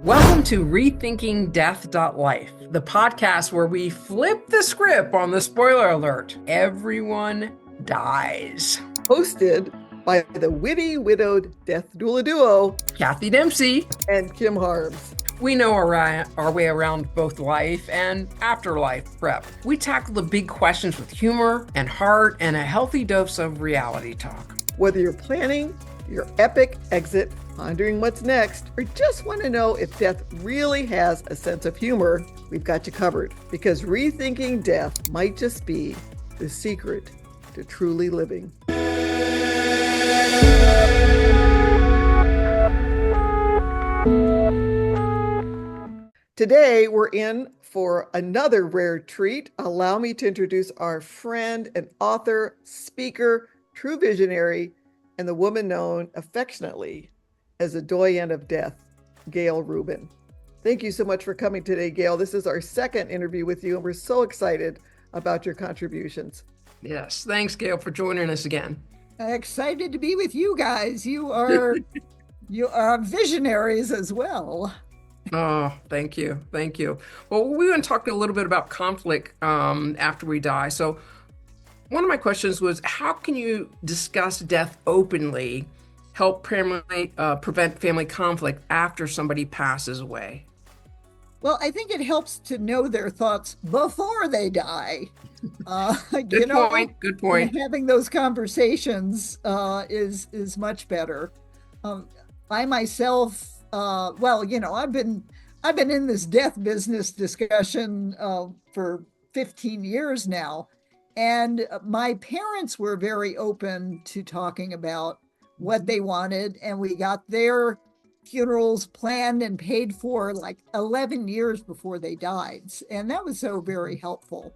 Welcome to Rethinking Death.life, the podcast where we flip the script on the spoiler alert. Everyone dies. Hosted by the witty widowed death doula duo, Kathy Dempsey and Kim Harms. We know our way around both life and afterlife prep. We tackle the big questions with humor and heart and a healthy dose of reality talk. Whether you're planning your epic exit, pondering what's next, or just want to know if death really has a sense of humor, we've got you covered. Because rethinking death might just be the secret to truly living. Today, we're in for another rare treat. Allow me to introduce our friend and author, speaker, true visionary, and the woman known affectionately as the doyen of death, Gail Rubin. Thank you so much for coming today, Gail. This is our second interview with you, and we're so excited about your contributions. Yes, thanks, Gail, for joining us again. Excited to be with you guys. You are visionaries as well. Oh, thank you. Thank you. Well, we're going to talk a little bit about conflict after we die. So one of my questions was, how can you discuss death openly, help prevent family conflict after somebody passes away? Well, I think it helps to know their thoughts before they die. Good point. Having those conversations is much better. I myself, I've been in this death business discussion for 15 years now. And my parents were very open to talking about what they wanted, and we got their funerals planned and paid for like 11 years before they died. And that was so very helpful.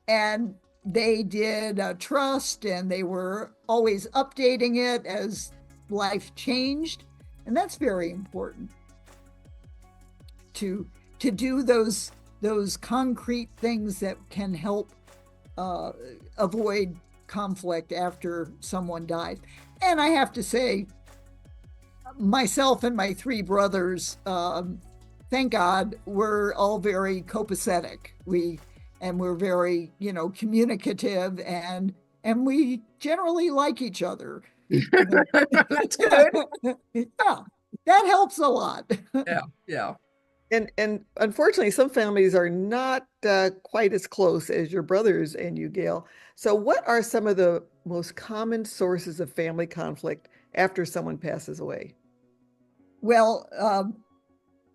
And they did a trust, and they were always updating it as life changed. And that's very important to do those concrete things that can help avoid conflict after someone dies. And I have to say, myself and my three brothers, thank God, we're all very copacetic. We're very, communicative, and we generally like each other. That's good. Yeah, that helps a lot. Yeah. And unfortunately, some families are not quite as close as your brothers and you, Gail. So what are some of the most common sources of family conflict after someone passes away? Well,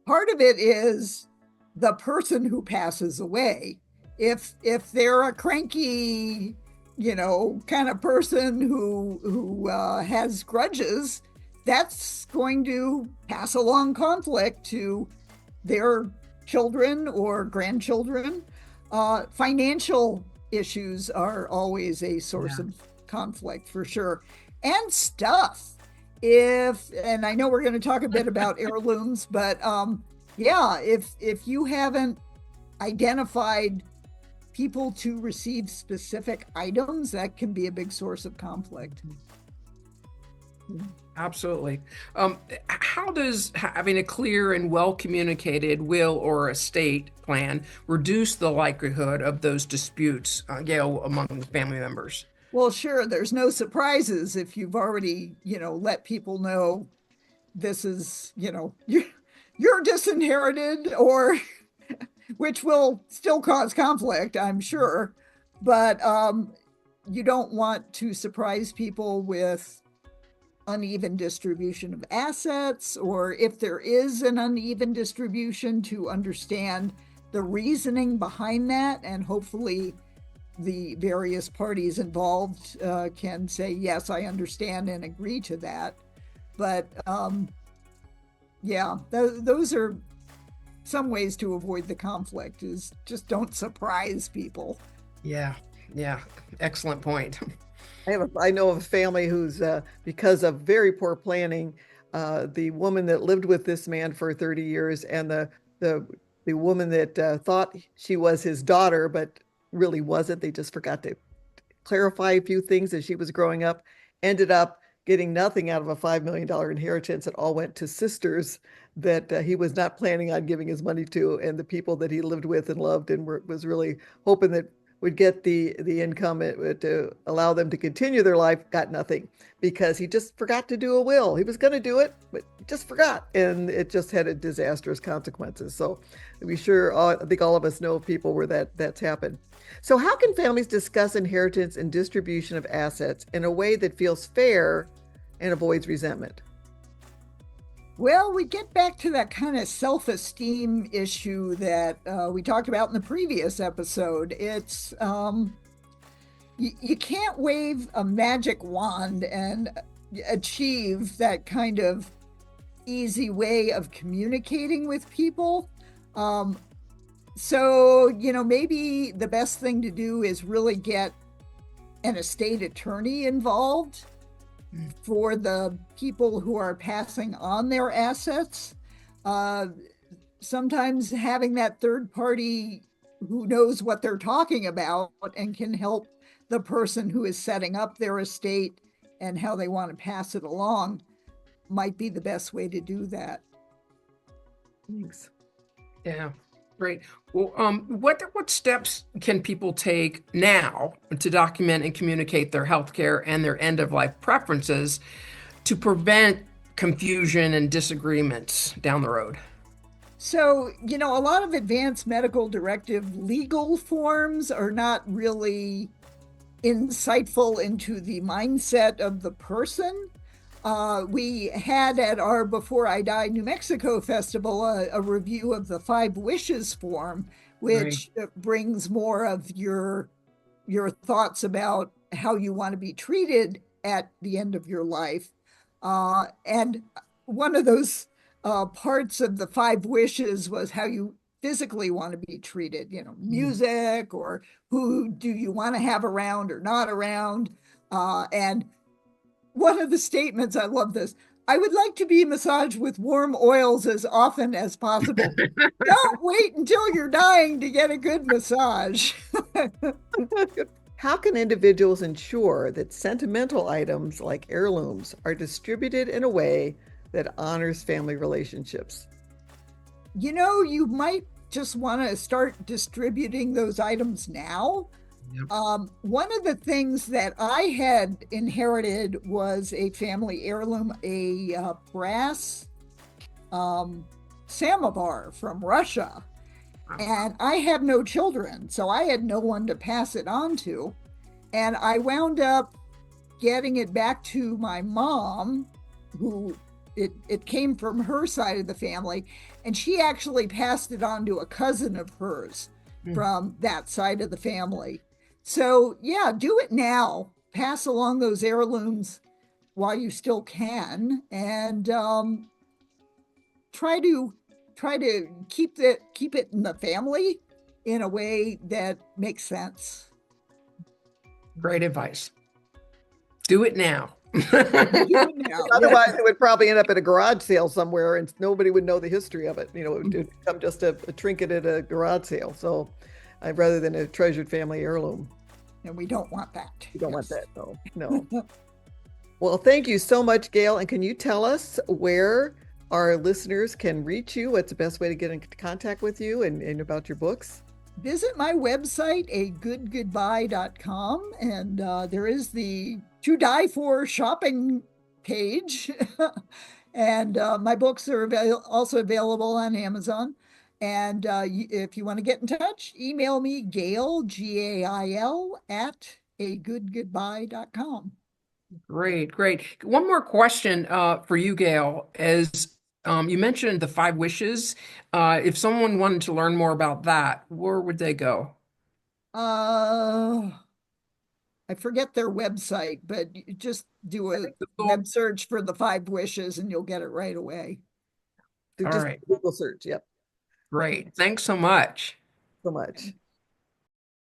part of it is the person who passes away. If they're a cranky, kind of person who has grudges, that's going to pass along conflict to their children or grandchildren. Financial issues are always a source of conflict for sure. And stuff. And I know we're going to talk a bit about heirlooms, but if you haven't identified people to receive specific items, that can be a big source of conflict. Absolutely. How does having a clear and well-communicated will or estate plan reduce the likelihood of those disputes, Gail, among family members? Well, sure. There's no surprises if you've already, let people know this is, you're disinherited, or which will still cause conflict, I'm sure. But you don't want to surprise people with uneven distribution of assets, or if there is an uneven distribution, to understand the reasoning behind that, and hopefully the various parties involved can say, yes, I understand and agree to that. But those are some ways to avoid the conflict, is just don't surprise people. Yeah. Excellent point. I know of a family who's, because of very poor planning, the woman that lived with this man for 30 years and the woman that thought she was his daughter, but really wasn't. They just forgot to clarify a few things as she was growing up, ended up getting nothing out of a $5 million inheritance. It all went to sisters that he was not planning on giving his money to, and the people that he lived with and loved and was really hoping that would get the income to allow them to continue their life, got nothing because he just forgot to do a will. He was going to do it, but just forgot, and it just had a disastrous consequences. So we sure, I think all of us know people where that's happened. So how can families discuss inheritance and distribution of assets in a way that feels fair and avoids resentment? Well, we get back to that kind of self-esteem issue that we talked about in the previous episode. It's you can't wave a magic wand and achieve that kind of easy way of communicating with people. So, maybe the best thing to do is really get an estate attorney involved for the people who are passing on their assets. Sometimes having that third party who knows what they're talking about and can help the person who is setting up their estate and how they want to pass it along might be the best way to do that. Thanks. Yeah, great. Well, what steps can people take now to document and communicate their healthcare and their end of life preferences to prevent confusion and disagreements down the road? So, a lot of advanced medical directive legal forms are not really insightful into the mindset of the person. We had at our Before I Die New Mexico Festival a review of the 5 Wishes form, which brings more of your thoughts about how you want to be treated at the end of your life. And one of those parts of the 5 Wishes was how you physically want to be treated, music, or who do you want to have around or not around. And one of the statements, I love this, I would like to be massaged with warm oils as often as possible. Don't wait until you're dying to get a good massage. How can individuals ensure that sentimental items like heirlooms are distributed in a way that honors family relationships? You might just want to start distributing those items now. Yep. One of the things that I had inherited was a family heirloom, a brass samovar from Russia. And I have no children, so I had no one to pass it on to. And I wound up getting it back to my mom, who it came from her side of the family. And she actually passed it on to a cousin of hers from that side of the family. So yeah, do it now. Pass along those heirlooms while you still can, and try to keep it in the family in a way that makes sense. Great advice. Do it now. Otherwise, it would probably end up at a garage sale somewhere, and nobody would know the history of it. It would become just a trinket at a garage sale. So, rather than a treasured family heirloom. And we don't want that. You don't want that, no. Well, thank you so much, Gail. And can you tell us where our listeners can reach you? What's the best way to get in contact with you and about your books? Visit my website, agoodgoodbye.com, and there is the To Die For shopping page. And my books are also available on Amazon. And if you want to get in touch, email me, Gail, Gail, at agoodgoodbye.com. Great. One more question for you, Gail, is you mentioned the 5 Wishes. If someone wanted to learn more about that, where would they go? I forget their website, but you just do a web search for the 5 Wishes and you'll get it right away. All right. Google search. Yep. Great. Thanks so much. So much.